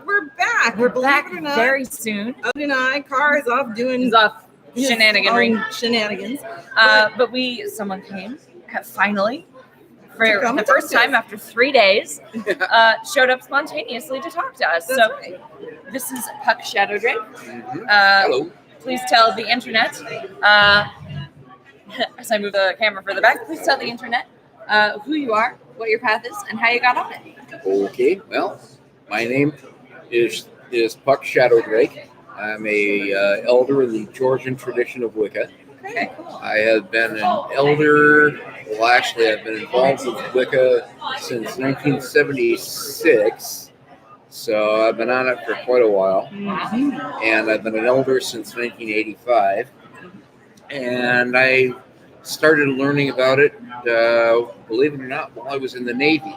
we're back. We're back very soon. Odie and I, Carr is off doing He's off shenaniganry. Shenanigans. But someone came, finally, for the first time after 3 days, showed up spontaneously to talk to us. That's right. This is Puck Shadowdrake. Mm-hmm. Hello. Please tell the internet, as I move the camera further back, please tell the internet who you are, what your path is, and how you got on it. Okay, well, my name is Puck Shadowdrake. I'm a elder in the Georgian tradition of Wicca. Okay, cool. I have been an elder, well, actually, I've been involved with Wicca since 1976. So I've been on it for quite a while. Mm-hmm. And I've been an elder since 1985. And I started learning about it, believe it or not, while I was in the Navy.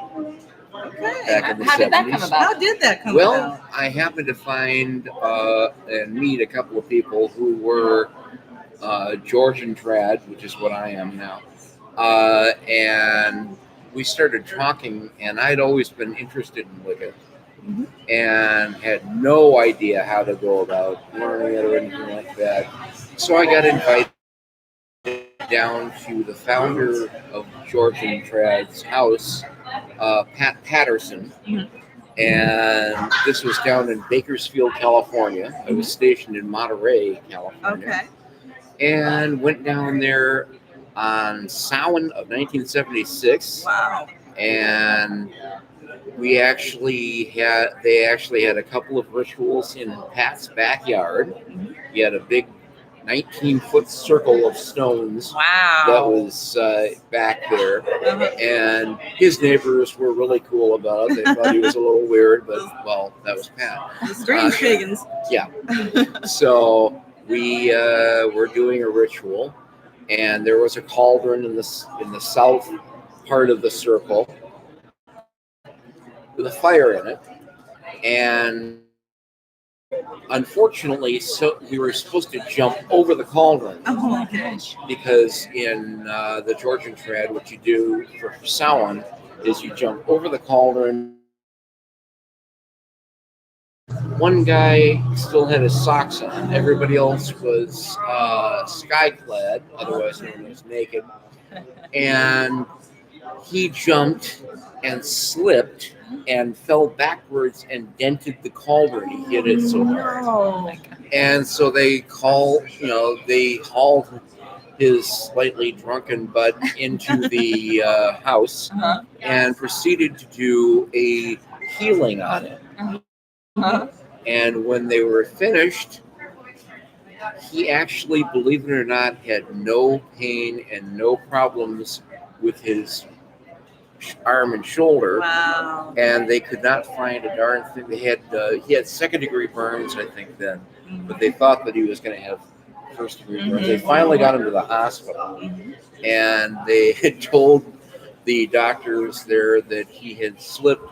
Okay. Back in the How 70s. did that come about? How did that come Well, about? I happened to find and meet a couple of people who were Georgian trad, which is what I am now. And we started talking, and I'd always been interested in Wicca. Mm-hmm. And had no idea how to go about learning it or anything like that. So I got invited down to the founder of Georgian Trad's house, Pat Patterson. Mm-hmm. And this was down in Bakersfield, California. I was stationed in Monterey, California. Okay. And went down there on Samhain of 1976. Wow. And they actually had a couple of rituals in Pat's backyard. He had a big 19-foot circle of stones that was back there. And his neighbors were really cool about it. They thought he was a little weird, but, well, that was Pat. The strange pagans. Yeah. So we were doing a ritual, and there was a cauldron in the south part of the circle with a fire in it, and unfortunately, so we were supposed to jump over the cauldron. Oh my gosh! Because in the Georgian trad, what you do for Samhain is you jump over the cauldron. One guy still had his socks on. Everybody else was sky-clad, otherwise known as naked, and he jumped and slipped and fell backwards and dented the cauldron. He hit it so hard. Oh. And so they hauled his slightly drunken butt into the house and proceeded to do a healing on it. And when they were finished, he actually, believe it or not, had no pain and no problems with his arm and shoulder. Wow. And they could not find a darn thing. He had second-degree burns, I think, then, but they thought that he was going to have first-degree burns. They finally got him to the hospital, and they had told the doctors there that he had slipped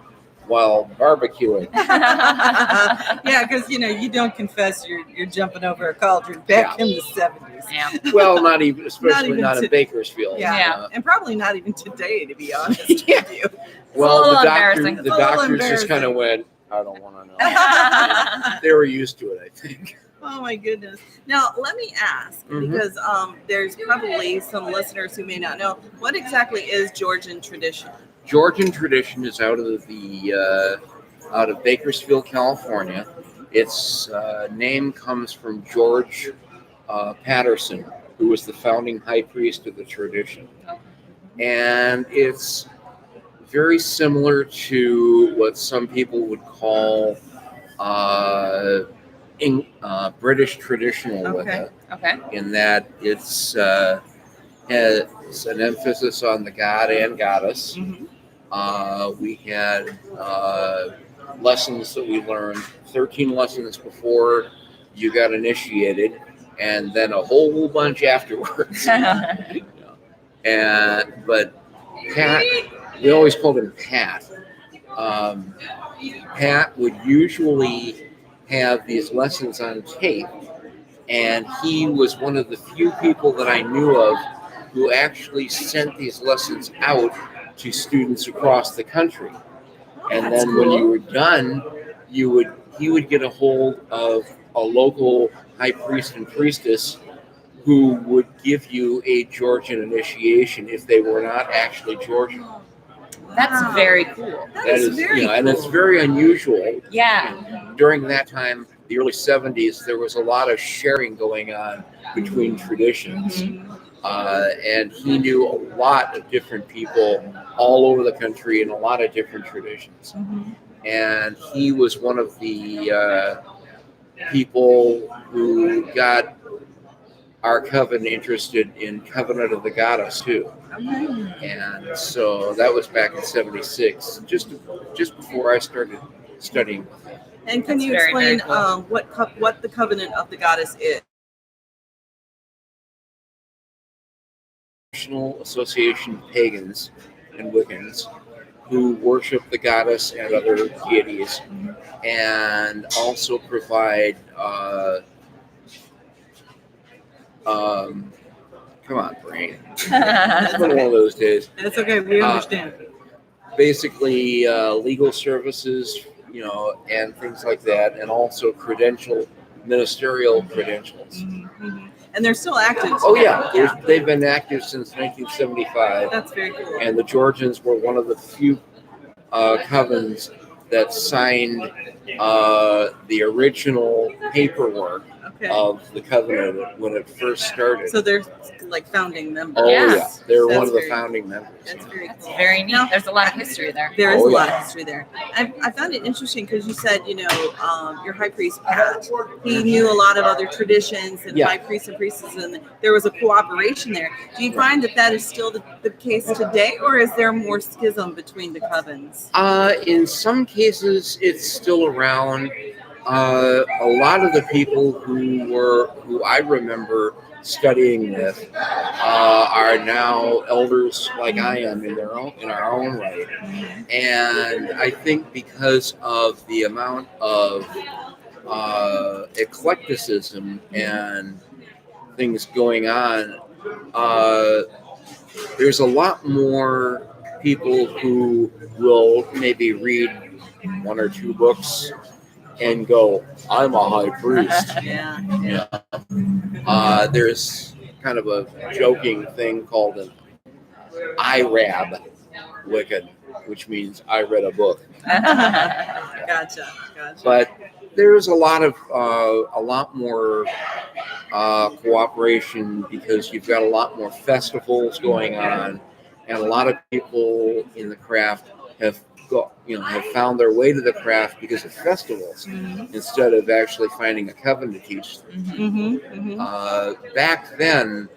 while barbecuing. Yeah, because you don't confess you're jumping over a cauldron back in the 70s. Yeah. Well, especially not in Bakersfield. Yeah, and probably not even today, to be honest with you. Well, the embarrassing. doctors just kind of went, I don't want to know. They were used to it, I think. Oh my goodness. Now, let me ask, because there's probably some listeners who may not know, what exactly is Georgian tradition? Georgian tradition is out of Bakersfield, California. Its name comes from George Patterson, who was the founding high priest of the tradition. And it's very similar to what some people would call British traditional Wicca. Okay. In that it's has an emphasis on the god and goddess. We had lessons that we learned, 13 lessons before you got initiated, and then a whole bunch afterwards. But Pat, we always called him Pat. Pat would usually have these lessons on tape, and he was one of the few people that I knew of who actually sent these lessons out to students across the country. And then when you were done, he would get a hold of a local high priest and priestess who would give you a Georgian initiation if they were not actually Georgian. That's very cool. That is very and it's cool. very unusual. Yeah. During that time, the early 70s, there was a lot of sharing going on between traditions. And he knew a lot of different people all over the country in a lot of different traditions. And he was one of the people who got our coven interested in Covenant of the Goddess too. And so that was back in '76, just before I started studying. And can That's you very, very explain what the Covenant of the Goddess is? National Association of Pagans and Wiccans who worship the goddess and other deities, and also provide come on, brain. It's been one of those days. It's okay, we understand. Basically, legal services, and things like that, and also ministerial credentials. And they're still active today. Oh yeah, they've been active since 1975. That's very cool. And the Georgians were one of the few covens that signed the original paperwork of the covenant when it first started. So they're like founding members. Oh yeah, they're That's one of the very founding members. That's very cool. It's very neat. There's a lot of history there. There is a lot of history there. I found it interesting because you said, your high priest, Pat, he knew a lot of other traditions and high priests and priestesses, and there was a cooperation there. Do you find that is still the case today, or is there more schism between the covens? In some cases, it's still around. A lot of the people who I remember studying with are now elders like I am in our own right. And I think because of the amount of eclecticism and things going on, there's a lot more people who will maybe read one or two books and go, I'm a high priest. There's kind of a joking thing called an IRAB Wiccan, which means I read a book. Gotcha. But there's a lot more cooperation because you've got a lot more festivals going on, and a lot of people in the craft have found their way to the craft because of festivals instead of actually finding a coven to teach them. Back then,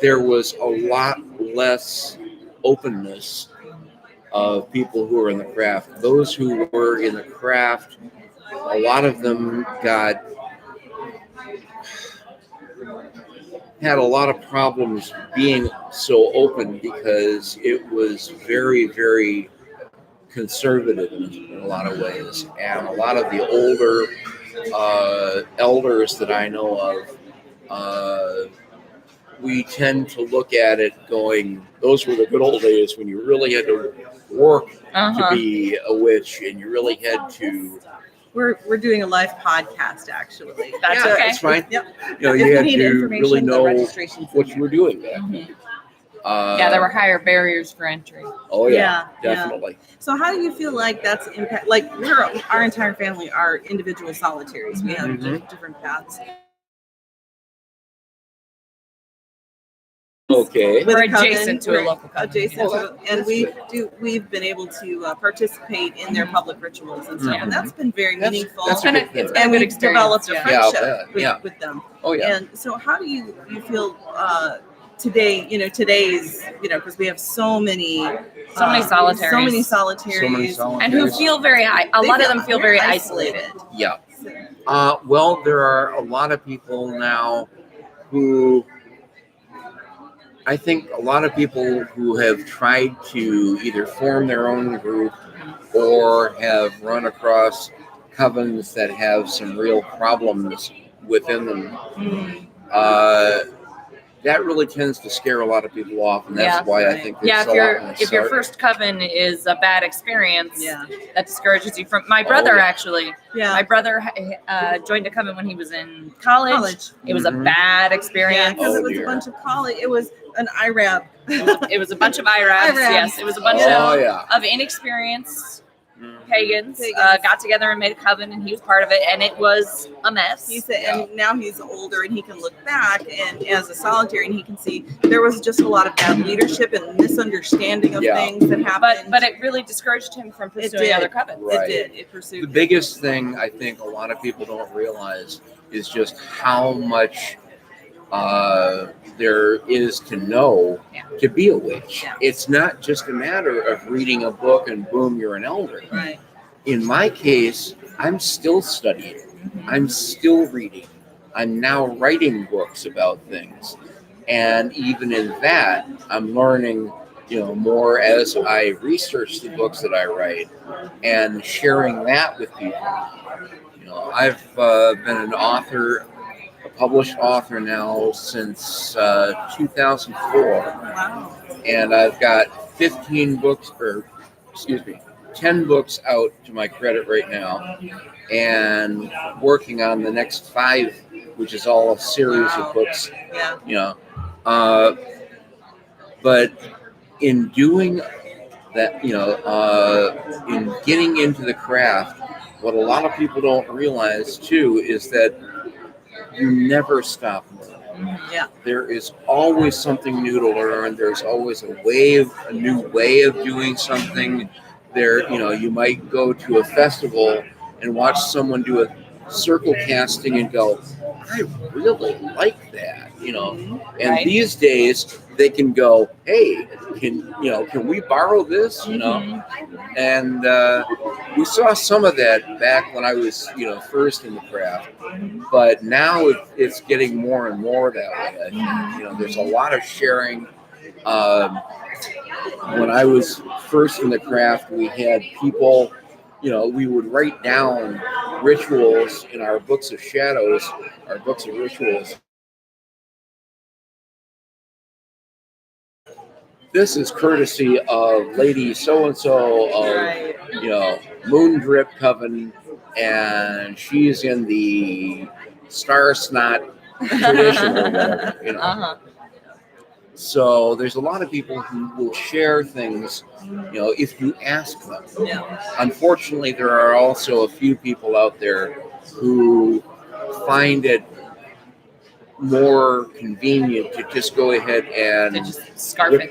there was a lot less openness of people who were in the craft. Those who were in the craft, a lot of them had a lot of problems being so open because it was very, very conservative in a lot of ways, and a lot of the older elders that I know of, we tend to look at it going, those were the good old days when you really had to work to be a witch, and you really had to. We're doing a live podcast, actually. That's okay. That's fine. Yep. You had to really know what you were doing there. There were higher barriers for entry. Oh yeah, definitely. So how do you feel like that's impact? Like our entire family are individual solitaries. We have different paths. Okay. We're adjacent to a local coven. And we've been able to participate in their public rituals and stuff, and that's been very meaningful. It's been a good we've experience. developed a friendship with them. Oh yeah. And so how do you feel today, today's, because we have so many solitaries, and who feel very a lot of them feel very isolated. Yeah. Well, there are a lot of people now who, I think a lot of people who have tried to either form their own group or have run across covens that have some real problems within them. that really tends to scare a lot of people off, and that's why I think if your first coven is a bad experience, that discourages you from. My brother actually, my brother joined a coven when he was in college. It was a bad experience. Because it was a bunch of college. It was an IRAB. It was a bunch of IRABs. Yes, it was a bunch of inexperienced pagans got together and made a coven, and he was part of it, and it was a mess. He said, and now he's older, and he can look back and as a solitary, and he can see there was just a lot of bad leadership and misunderstanding of things that happened. But it really discouraged him from pursuing other covens. Right. It did. It pursued. The biggest thing I think a lot of people don't realize is just how much there is to know to be a witch. Yeah. It's not just a matter of reading a book and boom, you're an elder. Right. In my case, I'm still studying. I'm still reading. I'm now writing books about things. And even in that, I'm learning, more as I research the books that I write and sharing that with people. I've been an author, a published author now since 2004. Wow. And I've got 10 books out to my credit right now, and working on the next 5, which is all a series of books. Yeah. But in doing that, in getting into the craft, what a lot of people don't realize too is that you never stop learning. Yeah. There is always something new to learn. There's always a new way of doing something. There, you might go to a festival and watch someone do a circle casting and go, I really like that, And these days they can go, hey, can we borrow this, And we saw some of that back when I was, first in the craft, but now it's getting more and more that way. I think, there's a lot of sharing. When I was first in the craft, we had people, we would write down rituals in our books of shadows, our books of rituals. This is courtesy of Lady So-and-so of, Moon Drip Coven, and she's in the Star Snot tradition or whatever, So there's a lot of people who will share things, if you ask them. Yeah. Unfortunately, there are also a few people out there who find it more convenient to just go ahead and just scarf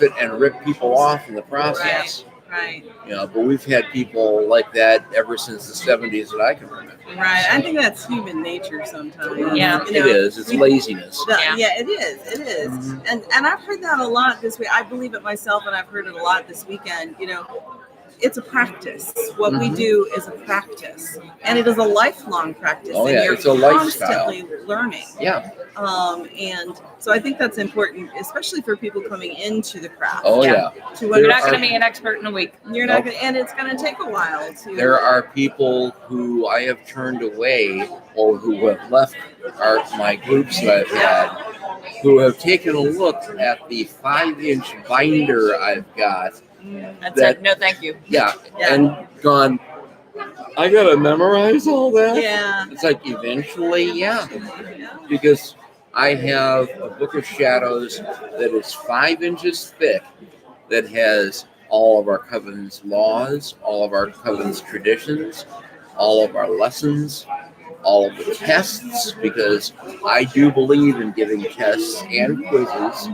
it and rip people off in the process. Right. But we've had people like that ever since the 70s that I can remember. Right. I think that's human nature sometimes. Yeah. It is. It's laziness. It is. It is. And I've heard that a lot this week. I believe it myself, and I've heard it a lot this weekend. It's a practice. What we do is a practice, and it is a lifelong practice. Oh, and you're it's a lifestyle. Constantly learning. Yeah. And so I think that's important, especially for people coming into the craft. Oh yeah. You're not going to be an expert in a week. You're not going to, and it's going to take a while to. There are people who I have turned away, or who have left my groups that I've had, who have taken a look at the 5-inch binder I've got. And said, no, thank you. Yeah, and gone, I got to memorize all that? Yeah. It's like, eventually, because I have a book of shadows that is 5 inches thick, that has all of our covenant's laws, all of our covenant's traditions, all of our lessons, all of the tests, because I do believe in giving tests and quizzes.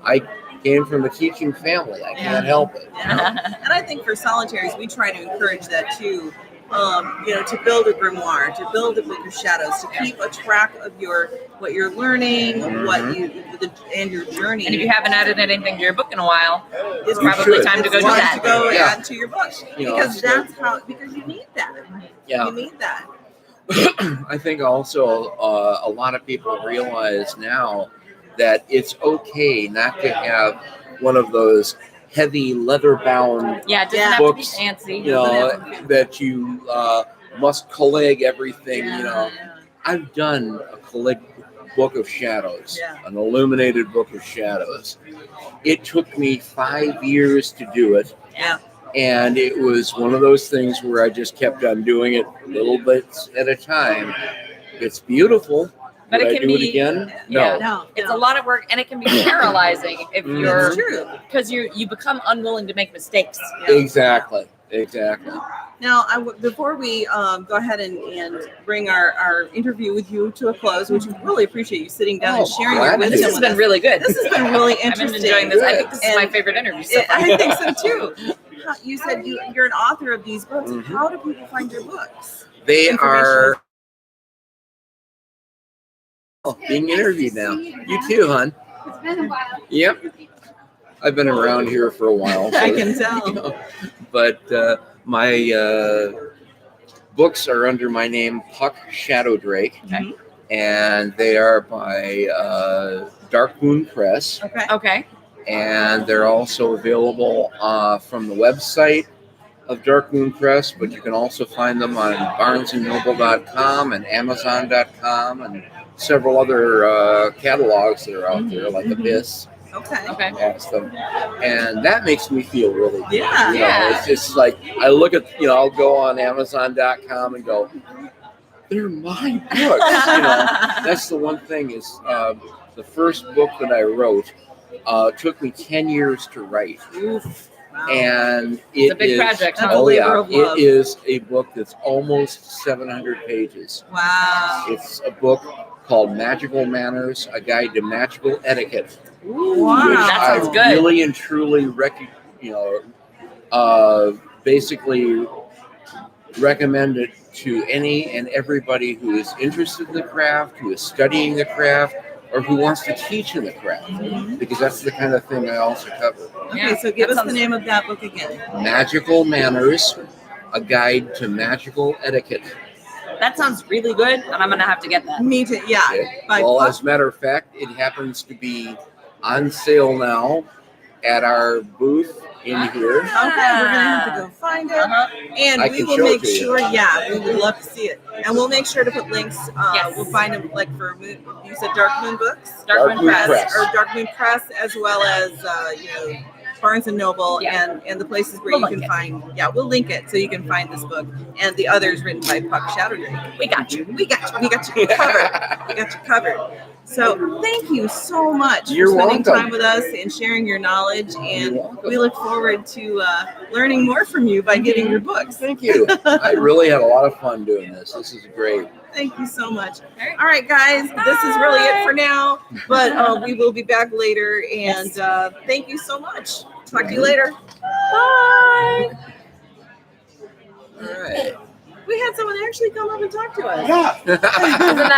I came from a teaching family. I can't help it. And I think for solitaries, we try to encourage that too. To build a grimoire, to build a book of shadows, to keep a track of what you're learning, and your journey. And if you haven't added anything to your book in a while, it's probably time to go do that. To go add to your book, because you need that. Yeah. You need that. I think also a lot of people realize now that it's okay not to have one of those heavy leather-bound books, fancy. that you must collig everything. I've done a book of shadows, Yeah. an illuminated book of shadows. It took me 5 years to do it. Yeah. And it was one of those things where I just kept on doing it little bits at a time. It's beautiful. But Would it I can do be it again? yeah. No. It's a lot of work, and it can be paralyzing if Mhm. you're It's true. because you become unwilling to make mistakes. Yeah. Exactly. Now, before we go ahead and bring our interview with you to a close, which we really appreciate you sitting down and sharing your glad to. wisdom This has with been us. really good. This has been really I've been interesting. enjoying this. I think this is my And favorite interview so far. I think so too. You said you're an author of these books. Mhm. How do people find your books? They Information. are being interviewed now. You too, hon. It's been a while. Yep. I've been around here for a while. I can tell. But my books are under my name, Puck Shadowdrake, Mhm. and they are by Dark Moon Press, Okay. Okay. and they're also available from the website of Dark Moon Press, but you can also find them on BarnesandNoble.com and Amazon.com and several other catalogs that are out there, like Mhm. Abyss. Okay. Okay. Has them. And that makes me feel really good. Yeah. You know, it's just like I look at, I'll go on Amazon.com and go, they're my books. That's the one thing is the first book that I wrote took me 10 years to write. Oof. Wow. And It's a big project, huh? That's a labor of love. it is a book that's almost 700 pages. Wow. It's a book called Magical Manners, A Guide to Magical Etiquette. Ooh, wow. Which That I sounds good. really and truly basically recommend it to any and everybody who is interested in the craft, who is studying the craft, or who wants to teach in the craft, Mhm. because that's the kind of thing I also cover. Okay, so give that us the sounds- name of that book again. Magical Manners, A Guide to Magical Etiquette. That sounds really good, and I'm gonna have to get that. Me too. Yeah. By Well, Puck. as a matter of fact, it happens to be on sale now at our booth in here. Okay, we're gonna have to go find it, Uh-huh. and I we can will show it make to you. sure. Yeah, we would love to see it, and we'll make sure to put links. Yes. We'll find them like for Moon. You said Dark Moon Books, Dark Moon Press. or Dark Moon Press, as well as Barnes and Noble, Yeah. and the places where We'll you link can it. find. Yeah, we'll link it so you can find this book and the others written by Puck Shadowdrake. We got you. We got you. We got you covered. We got you covered. So thank you so much You're for spending welcome. time with us and sharing your knowledge. And You're welcome. we look forward to learning more from you by getting your books. Thank you. I really had a lot of fun doing this. This is great. Thank you so much. All right, guys, this is really it for now. But we will be back later. And thank you so much. Talk to you later. Bye. All right. We had someone actually come up and talk to us. Yeah. Isn't that